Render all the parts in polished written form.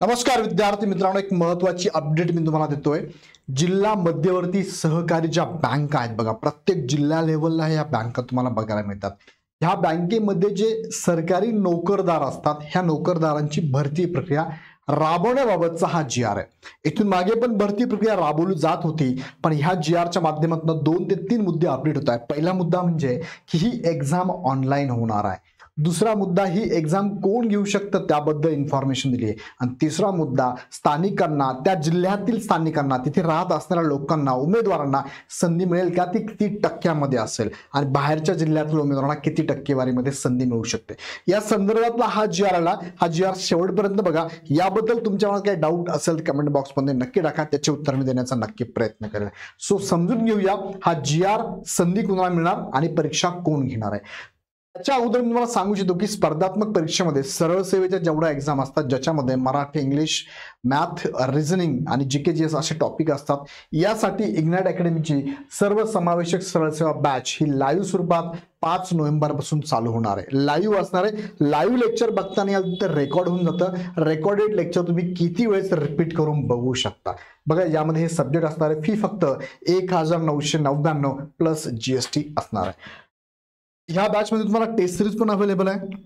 नमस्कार विद्यार्थी मित्रांनो, एक महत्त्वाची अपडेट मी तुम्हाला देतोय। जिल्हा मध्यवर्ती सहकारी ज्या बँका आहेत बघा, प्रत्येक जिल्हा लेवलला ह्या बँका तुम्हाला बघायला मिळतात। ह्या बँकेमध्ये जे सरकारी नोकरदार असतात, ह्या नोकरदारांची भरती प्रक्रिया राबवण्याबाबतचा हा जी आर आहे। इथून मागे पण भरती प्रक्रिया राबवली जात होती, पण ह्या जी-आरच्या माध्यमातून 2 ते 3 मुद्दे अपडेट होत आहेत। पहिला मुद्दा म्हणजे की ही एक्झाम ऑनलाईन होणार आहे। दुसरा मुद्दा, ही एक्झाम कोण घेऊ शकतं त्याबद्दल इन्फॉर्मेशन दिली आहे। आणि तिसरा मुद्दा, स्थानिकांना, त्या जिल्ह्यातील स्थानिकांना, तिथे राहत असणाऱ्या लोकांना, उमेदवारांना संधी मिळेल का, ती किती टक्क्यामध्ये असेल आणि बाहेरच्या जिल्ह्यातील उमेदवारांना किती टक्केवारीमध्ये संधी मिळू शकते, या संदर्भातला हा जी-आर आला। हा जी-आर शेवटपर्यंत बघा। याबद्दल तुमच्या मनात काही डाऊट असेल तर कमेंट बॉक्समध्ये नक्की टाका, त्याचे उत्तर मी देण्याचा नक्की प्रयत्न करेन। सो समजून घेऊया हा जी-आर, संधी कोणाला मिळणार आणि परीक्षा कोण घेणार आहे। त्याच्या अगोदर मी तुम्हाला सांगू इच्छितो की स्पर्धात्मक परीक्षेमध्ये सरळ सेवेच्या जेवढ्या एक्झाम असतात, ज्याच्यामध्ये मराठी, इंग्लिश, मॅथ, रिझनिंग आणि जीके असे टॉपिक असतात, यासाठी इग्नाइट अकॅडमीची सर्वसमावेशक सरळ सेवा बॅच ही लाईव्ह स्वरूपात 5 नोव्हेंबर पासून चालू होणार आहे। लाईव्ह असणार आहे। लाईव्ह लेक्चर बघताना याल तर रेकॉर्ड होऊन जातं। रेकॉर्डेड लेक्चर तुम्ही किती वेळेस रिपीट करून बघू शकता। बघा, यामध्ये हे सब्जेक्ट असणार आहे। फी फक्त 1999 प्लस जीएसटी असणार आहे। ह्या बॅच मध्ये तुम्हाला टेस्ट सिरीज पण अवेलेबल आहे।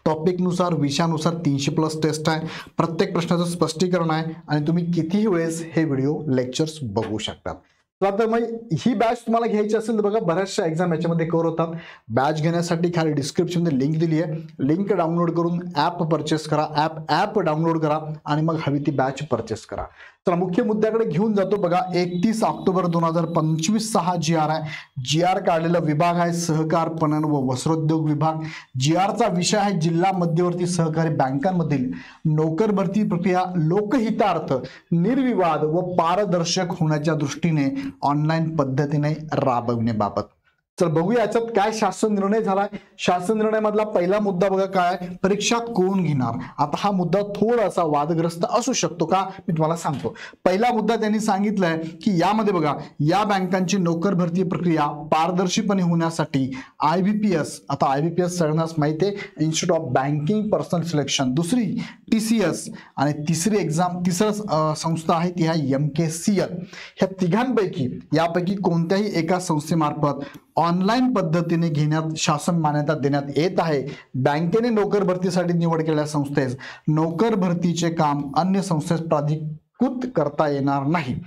टॉपिक नुसार, विषयानुसार 300+ टेस्ट आहे। प्रत्येक प्रश्नाचं स्पष्टीकरण आहे आणि तुम्ही कितीही वेळेस हे व्हिडिओ लेक्चर्स बघू शकता। तर मग ही बॅच तुम्हाला घ्यायची असेल तर बघा, बऱ्याचशा एक्झाम याच्यामध्ये कव्हर होतात। बॅच घेण्यासाठी खाली डिस्क्रिप्शन मध्ये लिंक दिली आहे। लिंक डाउनलोड करून ॲप परचेस करा, ॲप डाउनलोड करा आणि मग हवी ती बॅच परचेस करा। तर मुख्य मुद्द्याकडे घेऊन जातो बघा। 31 ऑक्टोबर 2025 हा जी-आर आहे। जी-आर काढलेला विभाग आहे सहकार, पणन व वस्त्रोद्योग विभाग। जी-आरचा विषय आहे जिल्हा मध्यवर्ती सहकारी बँकांमधील नोकर भरती प्रक्रिया लोकहितार्थ, निर्विवाद व पारदर्शक होण्याच्या दृष्टीने ऑनलाईन पद्धतीने राबविण्याबाबत। तर बघूया याच्यात काय शासन निर्णय झालाय। शासन निर्णय मधला पहिला मुद्दा बघा काय, परीक्षा कोण घेणार। आता हा मुद्दा थोडासा वादग्रस्त असू शकतो का, मी तुम्हाला सांगतो। पहिला मुद्दा त्यांनी सांगितलाय की यामध्ये बघा, या बँकांची नोकर भरती प्रक्रिया पारदर्शीपणे होण्यासाठी IBPS, आता IBPS सगळ्यांनाच माहिती आहे, institute of banking personal selection, दुसरी TCS आणि तिसरी एक्झाम, तिसरं संस्था आहे ती आहे MKCL। ह्या तिघांपैकी यापैकी कोणत्याही एका संस्थेमार्फत ऑनलाईन पद्धतीने घेण्यात शासन मान्यता देण्यात येत आहे। बँकेने नोकर भरतीसाठी निवड केलेल्या संस्थेस नोकर भरतीचे काम अन्य संस्थेस प्राधिकृत करता येणार नाही।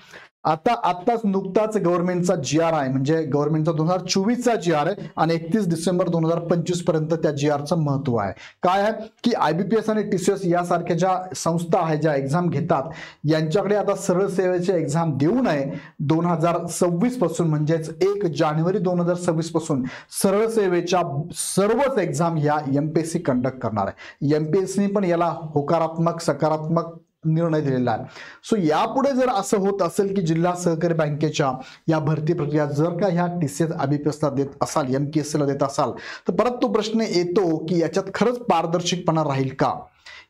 आताच नुकताच गव्हर्नमेंटचा जी-आर आहे, म्हणजे गव्हर्नमेंटचा 2024चा जी-आर आहे आणि 31 डिसेंबर 2025 पर्यंत त्या जी-आरचं महत्व आहे। काय आहे की IBPS आणि TCS यासारख्या ज्या संस्था आहेत, ज्या एक्झाम घेतात, यांच्याकडे आता सरळ सेवेचे एक्झाम देऊ नये। 2026 पासून म्हणजेच 1 जानेवारी 2026 पासून सरळ सेवेच्या सर्वच एक्झाम ह्या MPSC कंडक्ट करणार आहे। MPSC पण याला होकारात्मक, सकारात्मक निर्णय दिलेला आहे। सो यापुढे जर असं होत असेल की जिल्हा सहकारी बँकेच्या या भरती प्रक्रिया जर का ह्या TCS IBPS ला देत असाल, MKC ला देत असाल, तर परत तो प्रश्न येतो की याच्यात खरंच पारदर्शकपणा राहील का,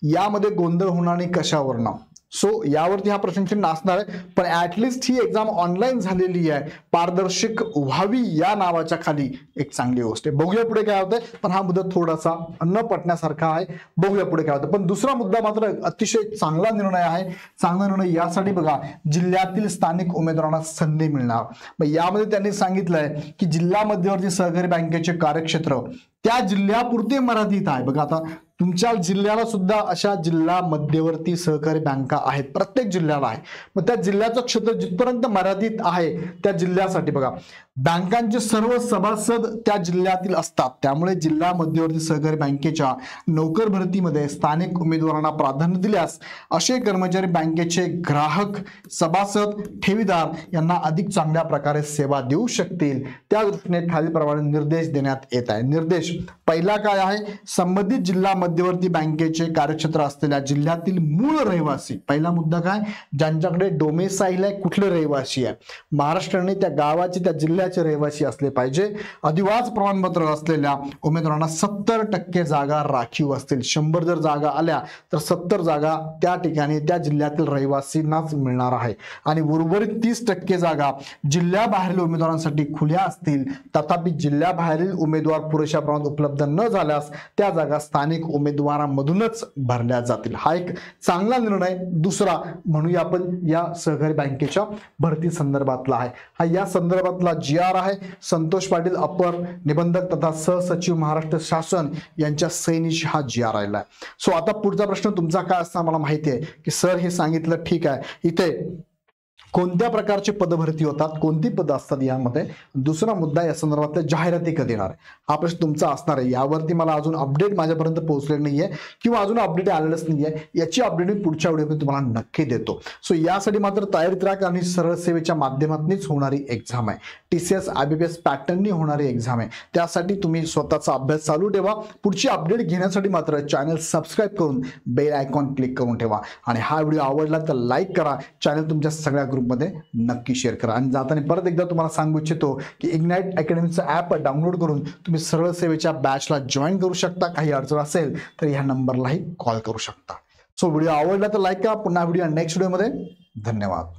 यामध्ये गोंधळ होणार नाही कशावरनं। सो यावरती हा प्रश्नचिन्ह असणार आहे। पण ऍटलिस्ट ही एक्झाम ऑनलाईन झालेली आहे, पारदर्शक व्हावी या नावाच्या खाली एक चांगली गोष्ट आहे। बघूया पुढे काय होतंय, पण हा मुद्दा थोडासा न पटण्यासारखा आहे। बघूया पुढे काय होतं। पण दुसरा मुद्दा मात्र अतिशय चांगला निर्णय आहे। चांगला निर्णय यासाठी बघा, जिल्ह्यातील स्थानिक उमेदवारांना संधी मिळणार। मग यामध्ये त्यांनी सांगितलंय की जिल्हा मध्यवर्ती सहकारी बँकेचे कार्यक्षेत्र त्या जिल्ह्यापुरते मर्यादित आहे। बघा, आता तुमच्या जिल्ह्याला सुद्धा अशा जिल्हा मध्यवर्ती सहकारी बँका आहेत, प्रत्येक जिल्ह्याला आहे। मग त्या जिल्ह्याचं क्षेत्र जिथपर्यंत मर्यादित आहे त्या जिल्ह्यासाठी बघा, बँकांचे सर्व सभासद त्या जिल्ह्यातील असतात। त्यामुळे जिल्हा मध्यवर्ती सहकारी बँकेच्या नोकर भरतीमध्ये स्थानिक उमेदवारांना प्राधान्य दिल्यास असे कर्मचारी बँकेचे ग्राहक, सभासद, ठेवीदार यांना अधिक चांगल्या प्रकारे सेवा देऊ शकतील। त्या दृष्टीने खालीलप्रमाणे निर्देश देण्यात येत आहे। निर्देश पहिला काय आहे, संबंधित जिल्हा मध्यवर्ती बँकेचे कार्यक्षेत्र असलेल्या जिल्ह्यातील मूळ रहिवासी। पहिला मुद्दा काय, ज्यांच्याकडे डोमेसाईल आहे, कुठले रहिवासी आहे, महाराष्ट्राने त्या गावाची, त्या जिल्ह्याची जिल्ह्याचे रहिवासी असले पाहिजे. अधिवास प्रमाणपत्र असलेल्या उमेदवारांना 70% जागा राखीव असतील. 100 जर जागा आल्या तर 70 जागा त्या ठिकाणी त्या जिल्ह्यातील रहिवासींनाच मिळणार आहे आणि उर्वरित 30% जागा जिल्ह्याबाहेरील उमेदवारांसाठी खुल्या असतील. तथापि जिल्ह्याबाहेरील उमेदवार पुरेशा प्रमाणात उपलब्ध न झाल्यास त्या जागा स्थानिक उमेदवारांमधूनच भरल्या जातील. हा एक चांगला निर्णय दुसरा म्हणूया आपण या सहकारी बँकेच्या भरती संदर्भातला आहे. हा या संदर्भातला GR आहे. संतोष पाटील अपर निबंधक तथा सहसचिव महाराष्ट्र शासन यांच्या सैनिशी हा GR आलेला आहे. सो आता पुढचा प्रश्न तुमचा काय असणार मला माहिती आहे की सर हे सांगितलं ठीक आहे, इथे कोणत्या प्रकारचे पदभरती होतात, कोणती पद असतात यामध्ये. दुसरा मुद्दा या संदर्भातल्या जाहिराती कधी येणार हा प्रश्न तुमचा असणार आहे. यावरती मला अजून अपडेट माझ्यापर्यंत पोहोचले नाहीये किंवा अजून अपडेट आलेलंच नाहीये. याची अपडेट मी पुढच्या व्हिडिओमध्ये तुम्हाला नक्की देतो. सो यासाठी मात्र तयारीत राहा आणि सरळ सेवेच्या माध्यमातूनच होणारी एक्झाम आहे. TCS IBPS पॅटर्ननी होणारी एक्झाम आहे. त्यासाठी तुम्ही स्वतःचा अभ्यास चालू ठेवा. पुढची अपडेट घेण्यासाठी मात्र चॅनल सबस्क्राईब करून बेल आयकॉन क्लिक करून ठेवा आणि हा व्हिडिओ आवडला तर लाईक करा. चॅनल तुमच्या सगळ्या ग्रुपमध्ये नक्की शेअर करा. आणि जाताना परत एकदा तुम्हाला सांगू इच्छितो की इग्नाइट अकॅडमीचं ॲप डाउनलोड करून तुम्ही सरळ सेवेच्या बॅचला जॉईन करू शकता. काही अडचण असेल तर ह्या नंबरलाही कॉल करू शकता. सो व्हिडिओ आवडला तर लाईक करा. पुन्हा व्हिडिओ नेक्स्ट व्हिडिओमध्ये. धन्यवाद.